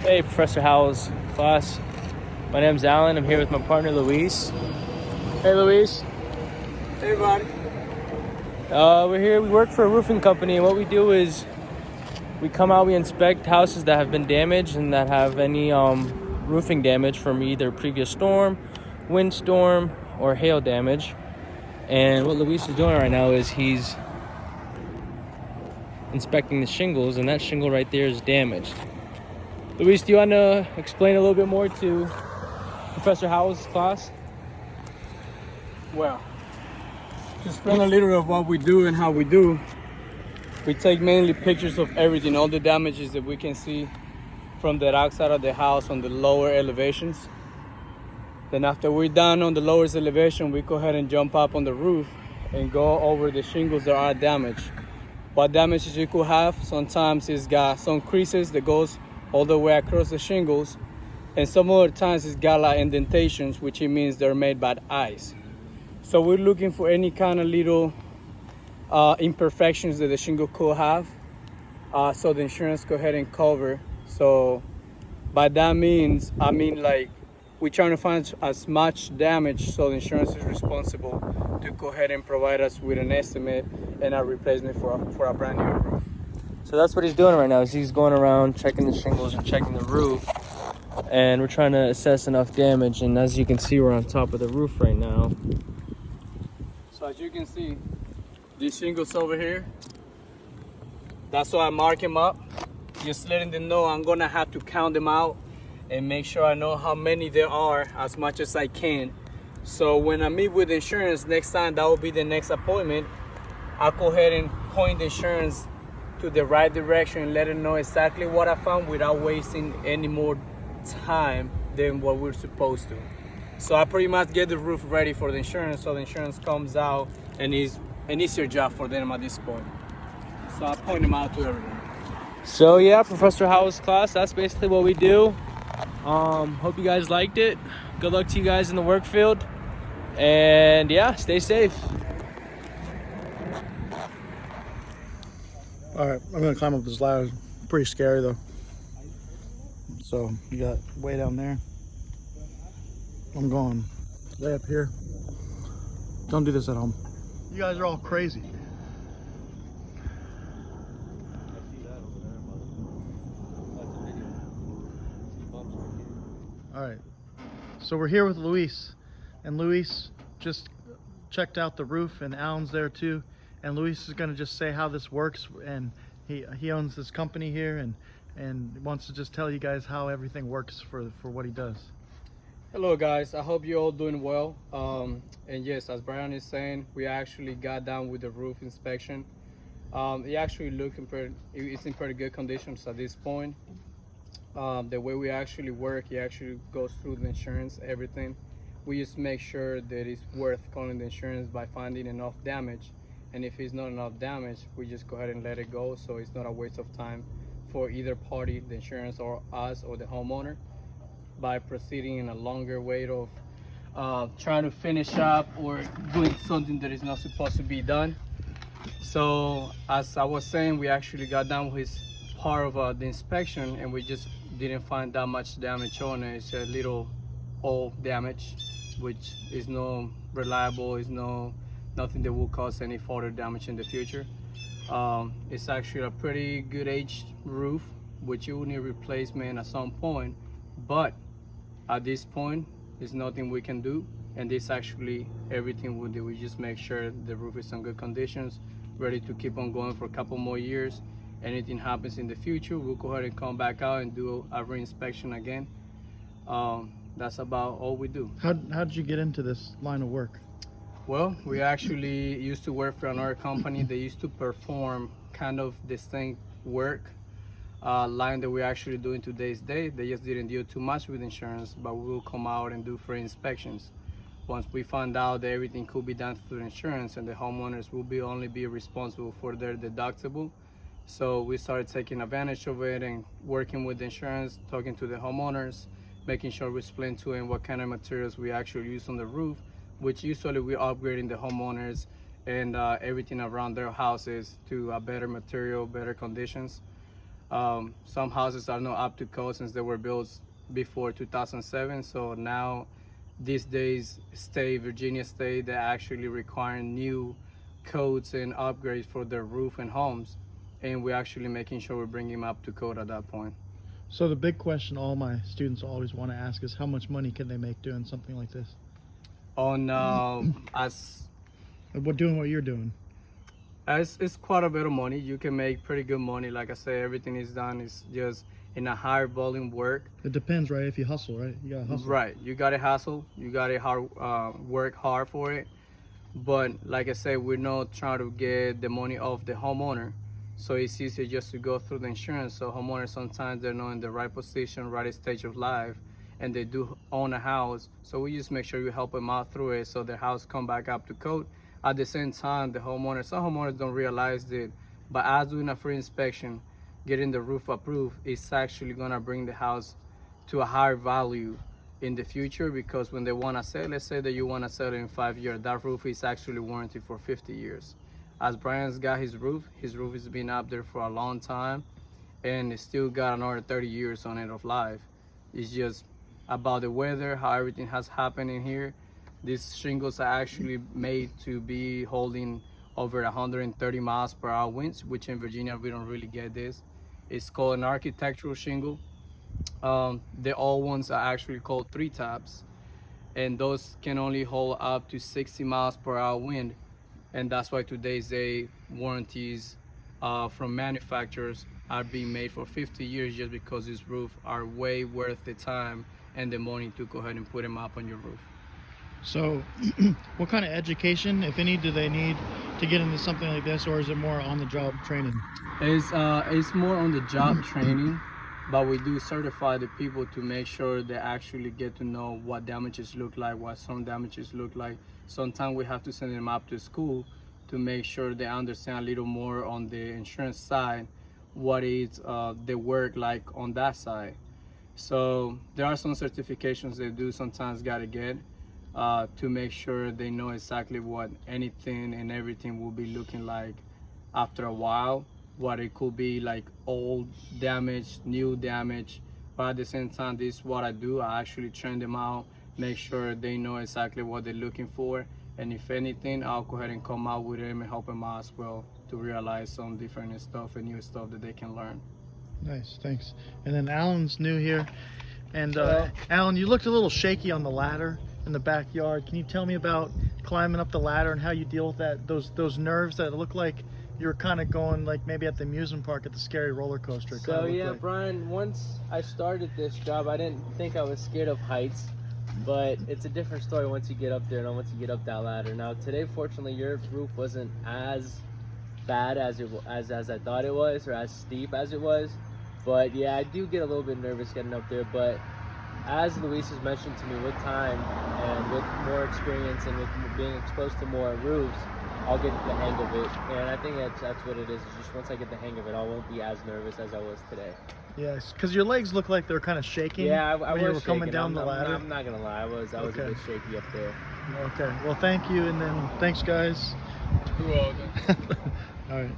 Hey, Professor Howell's class. My name's Alan. I'm here with my partner, Luis. Hey, Luis. Hey, buddy. We're here. We work for a roofing company, and what we do is we come out, we inspect houses that have been damaged and that have any roofing damage from either previous storm, windstorm, or hail damage. And what Luis is doing right now is he's inspecting the shingles, and that shingle right there is damaged. Luis, do you want to explain a little bit more to Professor Howell's class? Well, to explain a little of what we do and how we do, we take mainly pictures of everything, all the damages that we can see from the outside of the house on the lower elevations. Then after we're done on the lowest elevation, we go ahead and jump up on the roof and go over the shingles that are damaged. What damages you could have, sometimes it's got some creases that goes all the way across the shingles, and some other times it's got like indentations, which it means they're made by ice. So we're looking for any kind of little imperfections that the shingle could have, so the insurance go ahead and cover. So by that means, I mean like we're trying to find as much damage so the insurance is responsible to go ahead and provide us with an estimate and a replacement for a brand new roof. So that's what he's doing right now. Is he's going around checking the shingles and checking the roof, and we're trying to assess enough damage. And as you can see, we're on top of the roof right now. So as you can see, these shingles over here, that's why I mark them up, just letting them know I'm gonna have to count them out and make sure I know how many there are as much as I can. So when I meet with insurance next time, that will be the next appointment, I'll go ahead and point the insurance to the right direction and let them know exactly what I found without wasting any more time than what we're supposed to. So I pretty much get the roof ready for the insurance, so the insurance comes out and it's an easier job for them at this point. So I point them out to everyone. So yeah, Professor Howell's class, that's basically what we do. Hope you guys liked it. Good luck to you guys in the work field. And yeah, stay safe. All right, I'm gonna climb up this ladder. Pretty scary though. So you got way down there. I'm going way up here. Don't do this at home. You guys are all crazy. All right, so we're here with Luis, and Luis just checked out the roof, and Alan's there too. And Luis is going to just say how this works, and he owns this company here, and wants to just tell you guys how everything works for what he does. Hello guys, I hope you're all doing well. And yes, as Brian is saying, we actually got down with the roof inspection. It actually it's in pretty good conditions at this point. The way we actually work, it actually goes through the insurance, everything. We just make sure that it's worth calling the insurance by finding enough damage. And if it's not enough damage, we just go ahead and let it go, so it's not a waste of time for either party, the insurance or us or the homeowner, by proceeding in a longer wait of trying to finish up or doing something that is not supposed to be done. So as I was saying, we actually got done with part of the inspection, and we just didn't find that much damage on it. It's a little old damage, which is no reliable, is nothing that will cause any further damage in the future. It's actually a pretty good aged roof, which you will need replacement at some point, but at this point there's nothing we can do, and this actually everything we do, we just make sure the roof is in good conditions, ready to keep on going for a couple more years. Anything happens in the future, we'll go ahead and come back out and do a re-inspection again. That's about all we do. How did you get into this line of work? Well, we actually used to work for another company. They used to perform kind of the same work line that we're actually doing today's day. They just didn't deal too much with insurance, but we will come out and do free inspections. Once we found out that everything could be done through insurance and the homeowners will only be responsible for their deductible, so we started taking advantage of it and working with the insurance, talking to the homeowners, making sure we explain to them what kind of materials we actually use on the roof, which usually we're upgrading the homeowners and everything around their houses to a better material, better conditions. Some houses are not up to code since they were built before 2007. So now, these days, Virginia State, they're actually requiring new codes and upgrades for their roof and homes, and we're actually making sure we're bringing them up to code at that point. So the big question all my students always want to ask is how much money can they make doing something like this? On as Doing what you're doing. it's quite a bit of money. You can make pretty good money. Like I say, everything is done is just in a higher volume work. It depends, right? If you hustle, right? You gotta hustle. Right, you gotta hustle. You gotta work hard for it. But like I said, we're not trying to get the money off the homeowner. So it's easier just to go through the insurance. So homeowners, sometimes they're not in the right position, right stage of life, and they do own a house. So we just make sure we help them out through it so their house come back up to code. At the same time, some homeowners don't realize that by us doing a free inspection, getting the roof approved, it's actually gonna bring the house to a higher value in the future, because when they want to sell, let's say that you want to sell it in 5 years, that roof is actually warranted for 50 years. As Brian's got his roof has been up there for a long time, and it's still got another 30 years on it of life. It's just about the weather, how everything has happened in here. These shingles are actually made to be holding over 130 miles per hour winds, which in Virginia we don't really get this. It's called an architectural shingle. The old ones are actually called 3 taps, and those can only hold up to 60 miles per hour wind, and that's why today's day warranties from manufacturers are being made for 50 years, just because these roofs are way worth the time and the money to go ahead and put them up on your roof. So what kind of education, if any, do they need to get into something like this, or is it more on the job training? It's more on the job training, but we do certify the people to make sure they actually get to know what damages look like, what some damages look like. Sometimes we have to send them up to school to make sure they understand a little more on the insurance side, what is the work like on that side. So there are some certifications they do sometimes gotta get to make sure they know exactly what anything and everything will be looking like after a while, what it could be like old damage, new damage. But at the same time, this is what I do. I actually train them out, make sure they know exactly what they're looking for, and if anything, I'll go ahead and come out with them and help them out as well to realize some different stuff and new stuff that they can learn. Nice, thanks. And then Alan's new here, and Alan, you looked a little shaky on the ladder in the backyard. Can you tell me about climbing up the ladder and how you deal with that, those nerves that look like you're kind of going like maybe at the amusement park at the scary roller coaster? So yeah, like. Brian, once I started this job, I didn't think I was scared of heights, but it's a different story once you get up there and once you get up that ladder. Now today, fortunately, your roof wasn't as bad as I thought it was, or as steep as it was. But yeah, I do get a little bit nervous getting up there. But as Luis has mentioned to me, with time and with more experience and with being exposed to more roofs, I'll get the hang of it. And I think that's what it is. It's just once I get the hang of it, I won't be as nervous as I was today. Yes, because your legs look like they're kind of shaking. Yeah, I was when you were shaking. coming down the ladder. I'm not gonna lie, I was Okay. a bit shaky up there. Okay, well, thank you, and then thanks, guys. You're welcome. All right.